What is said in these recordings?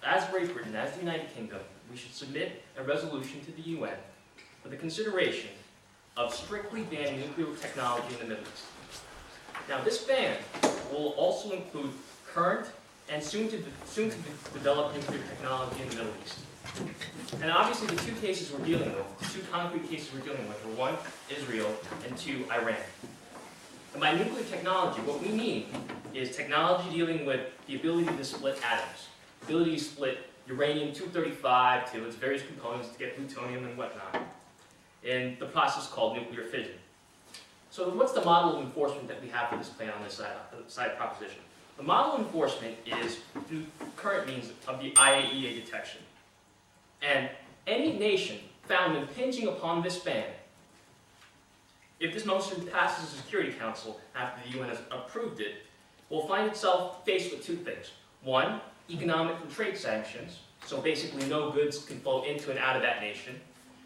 As Great Britain, as the United Kingdom, we should submit a resolution to the UN for the consideration of strictly banning nuclear technology in the Middle East. Now, this ban will also include current and soon to develop nuclear technology in the Middle East. And obviously, the two cases we're dealing with, the two concrete cases we're dealing with, are one, Israel, and two, Iran. And by nuclear technology, what we mean is technology dealing with the ability to split atoms, the ability to split uranium-235 to its various components to get plutonium and whatnot, in the process called nuclear fission. So what's the model of enforcement that we have for this plan on this side proposition? The model of enforcement is through current means of the IAEA detection. And any nation found impinging upon this ban, if this motion passes the Security Council after the UN has approved it, will find itself faced with two things. One, economic and trade sanctions, so basically no goods can flow into and out of that nation.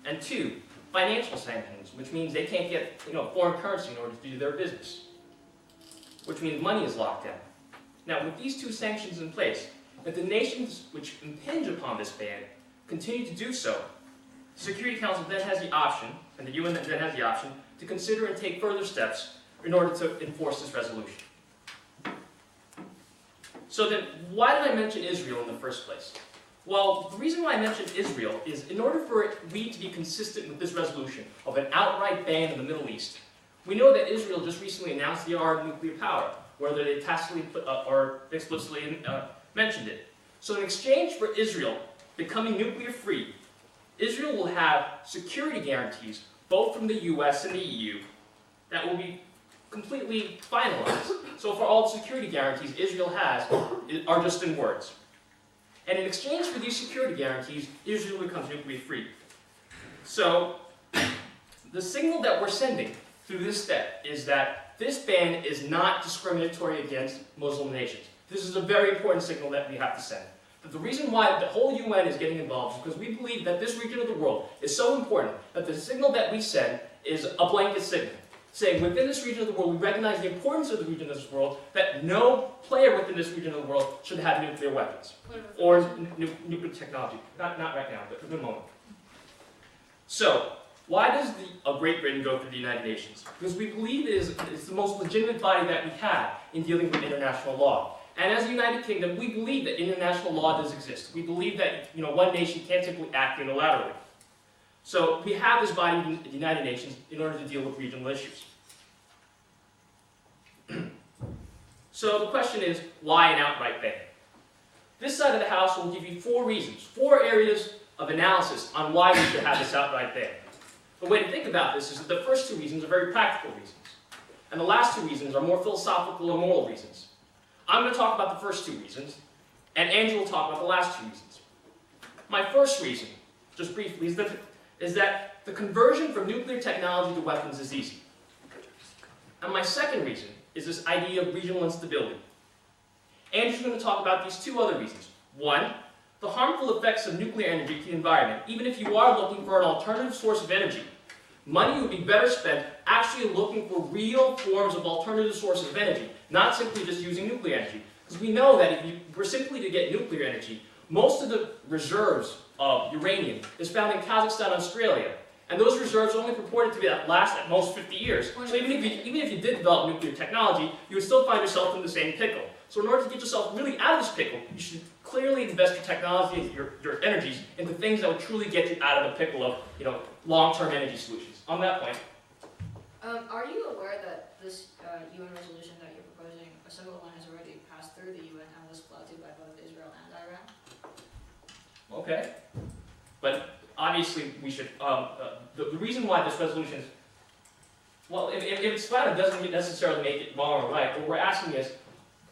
And two, financial sanctions, which means they can't get foreign currency in order to do their business, which means money is locked down. Now, with these two sanctions in place, if the nations which impinge upon this ban continue to do so, the Security Council then has the option, and the UN then has the option, to consider and take further steps in order to enforce this resolution. So then, why did I mention Israel in the first place? Well, the reason why I mentioned Israel is in order for we to be consistent with this resolution of an outright ban in the Middle East, we know that Israel just recently announced they are nuclear power, whether they tacitly or explicitly mentioned it. So in exchange for Israel becoming nuclear free, Israel will have security guarantees both from the US and the EU that will be completely finalized. So for all the security guarantees Israel has are just in words. And in exchange for these security guarantees, Israel becomes nuclear free. So the signal that we're sending through this step is that this ban is not discriminatory against Muslim nations. This is a very important signal that we have to send. But the reason why the whole UN is getting involved is because we believe that this region of the world is so important that the signal that we send is a blanket signal, saying within this region of the world, we recognize the importance of the region of this world, that no player within this region of the world should have nuclear weapons or nuclear technology. Not right now, but in a moment. So, why does Great Britain go through the United Nations? Because we believe it's the most legitimate body that we have in dealing with international law. And as the United Kingdom, we believe that international law does exist. We believe that one nation can't simply act unilaterally. So we have this body, the United Nations, in order to deal with regional issues. So the question is, why an outright ban? This side of the House will give you 4 reasons, 4 areas of analysis on why we should have this outright ban. The way to think about this is that the first 2 reasons are very practical reasons. And the last 2 reasons are more philosophical and moral reasons. I'm going to talk about the first 2 reasons, and Andrew will talk about the last 2 reasons. My first reason, just briefly, is that the conversion from nuclear technology to weapons is easy. And my second reason is this idea of regional instability. Andrew's going to talk about these 2 other reasons. One, the harmful effects of nuclear energy to the environment. Even if you are looking for an alternative source of energy, money would be better spent actually looking for real forms of alternative sources of energy, not simply just using nuclear energy. Because we know that if you were simply to get nuclear energy, most of the reserves of uranium is found in Kazakhstan and Australia. And those reserves are only purported to last at most 50 years. So even if you did develop nuclear technology, you would still find yourself in the same pickle. So in order to get yourself really out of this pickle, you should clearly invest your technology and your energies into things that would truly get you out of the pickle of long-term energy solutions. On that point. Are you aware that this UN resolution that you're proposing, a similar one has already passed through the UN and was flouted by both Israel and Iran? Okay. But obviously we should, the reason why this resolution is, well, if it's flouted, it doesn't necessarily make it wrong or right. What we're asking is,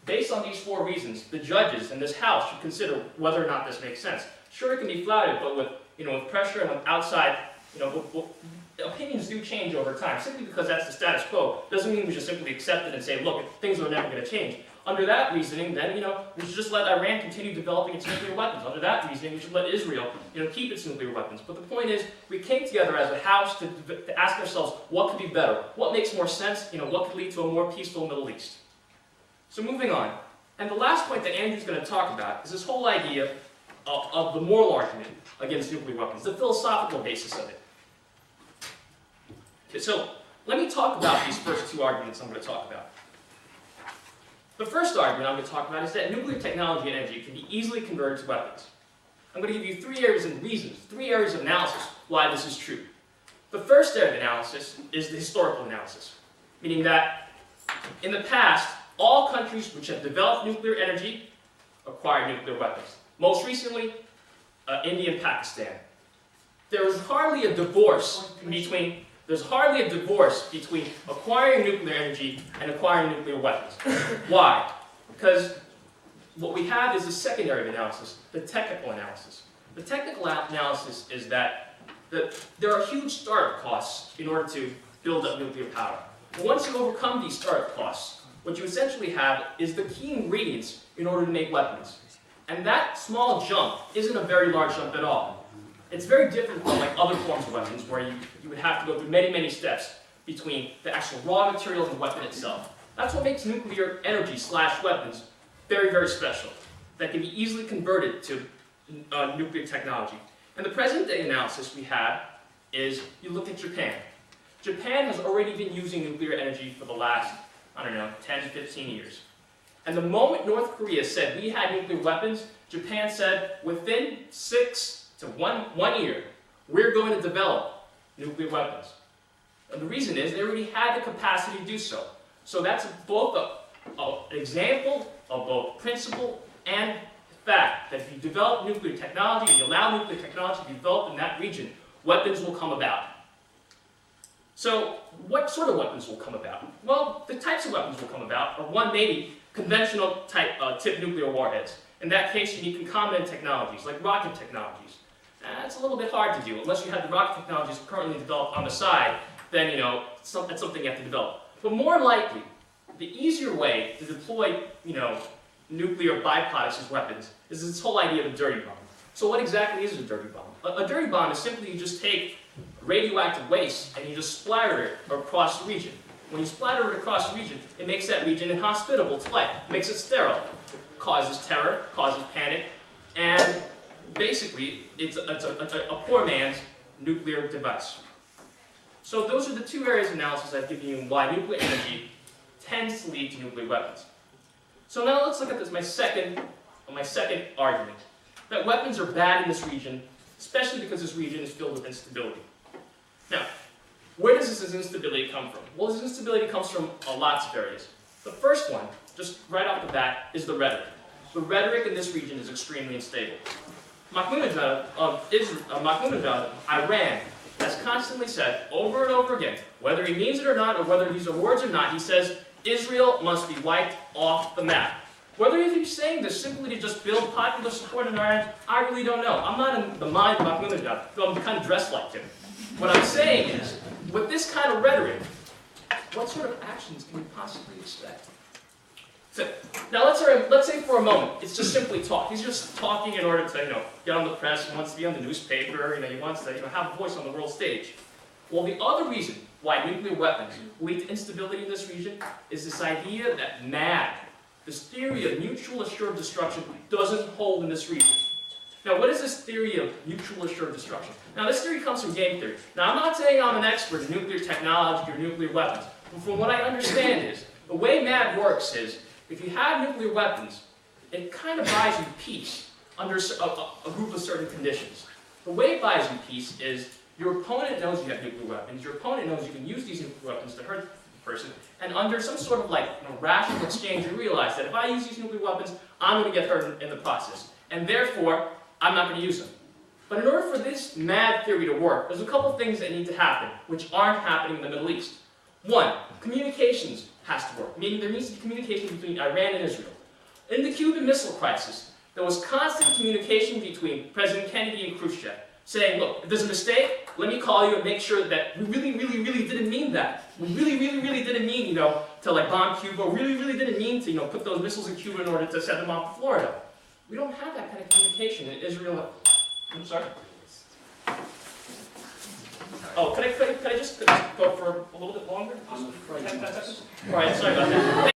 based on these 4 reasons, the judges in this House should consider whether or not this makes sense. Sure, it can be flouted, but with pressure and with outside, opinions do change over time. Simply because that's the status quo doesn't mean we should simply accept it and say, look, things are never going to change. Under that reasoning, then, we should just let Iran continue developing its nuclear weapons. Under that reasoning, we should let Israel, keep its nuclear weapons. But the point is, we came together as a House to ask ourselves, what could be better? What makes more sense? What could lead to a more peaceful Middle East? So moving on, And the last point that Andrew's going to talk about is this whole idea of the moral argument against nuclear weapons, the philosophical basis of it. Okay, so let me talk about these first two arguments I'm going to talk about. The first argument I'm going to talk about is that nuclear technology and energy can be easily converted to weapons. I'm going to give you three areas of reasons, three areas of analysis why this is true. The first area of analysis is the historical analysis, meaning that in the past, all countries which have developed nuclear energy acquired nuclear weapons. Most recently, India and Pakistan. There is hardly a divorce between acquiring nuclear energy and acquiring nuclear weapons. Why? Because what we have is the second area of analysis, the technical analysis. The technical analysis is that there are huge startup costs in order to build up nuclear power. But once you overcome these startup costs, what you essentially have is the key ingredients in order to make weapons. And that small jump isn't a very large jump at all. It's very different from like other forms of weapons where you would have to go through many, many steps between the actual raw materials and the weapon itself. That's what makes nuclear energy / weapons very, very special, that can be easily converted to nuclear technology. And the present day analysis we have is, you look at Japan. Japan has already been using nuclear energy for the last, 10 to 15 years. And the moment North Korea said we had nuclear weapons, Japan said within 6 to 1 year, we're going to develop nuclear weapons. And the reason is they already had the capacity to do so. So that's both an example of both principle and fact, that if you develop nuclear technology and you allow nuclear technology to be developed in that region, weapons will come about. So what sort of weapons will come about? Well, the types of weapons will come about are one, maybe conventional type tipped nuclear warheads. In that case, you need concomitant technologies like rocket technologies. That's a little bit hard to do unless you have the rocket technologies currently developed on the side. Then that's something you have to develop. But more likely, the easier way to deploy nuclear byproducts as weapons is this whole idea of a dirty bomb. So what exactly is a dirty bomb? A dirty bomb is simply you just take radioactive waste and you just splatter it across the region. When you splatter it across the region, it makes that region inhospitable to life. It makes it sterile. It causes terror, causes panic, and basically it's a poor man's nuclear device. So those are the two areas of analysis I've given you on why nuclear energy tends to lead to nuclear weapons. So now let's look at this, my second argument, that weapons are bad in this region, especially because this region is filled with instability. Now, where does this instability come from? Well, this instability comes from lots of areas. The first one, just right off the bat, is the rhetoric. The rhetoric in this region is extremely unstable. Ahmadinejad of Iran has constantly said, over and over again, whether he means it or not, or whether these are words or not, he says, Israel must be wiped off the map. Whether he's saying this simply to just build popular support in Iran, I really don't know. I'm not in the mind of Ahmadinejad, though I'm kind of dressed like him. What I'm saying is, with this kind of rhetoric, what sort of actions can we possibly expect? So, now let's say for a moment, it's just simply talk. He's just talking in order to get on the press, he wants to be on the newspaper, he wants to have a voice on the world stage. Well, the other reason why nuclear weapons lead to instability in this region is this idea that MAD, this theory of mutual assured destruction, doesn't hold in this region. Now, what is this theory of mutual assured destruction? Now, this theory comes from game theory. Now, I'm not saying I'm an expert in nuclear technology or nuclear weapons, but from what I understand is, the way MAD works is, if you have nuclear weapons, it kind of buys you peace under a group of certain conditions. The way it buys you peace is, your opponent knows you have nuclear weapons, your opponent knows you can use these nuclear weapons to hurt the person, and under some sort of rational exchange, you realize that if I use these nuclear weapons, I'm going to get hurt in the process, and therefore, I'm not going to use them. But in order for this MAD theory to work, there's a couple things that need to happen, which aren't happening in the Middle East. One, communications has to work, meaning there needs to be communication between Iran and Israel. In the Cuban Missile Crisis, there was constant communication between President Kennedy and Khrushchev, saying, look, if there's a mistake, let me call you and make sure that we really didn't mean that. We really didn't mean, to bomb Cuba. We really didn't mean to, put those missiles in Cuba in order to set them off to Florida. We don't have that kind of communication in Israel. I'm sorry? Oh, could I just go for a little bit longer? Just 10 seconds? All right, sorry about that.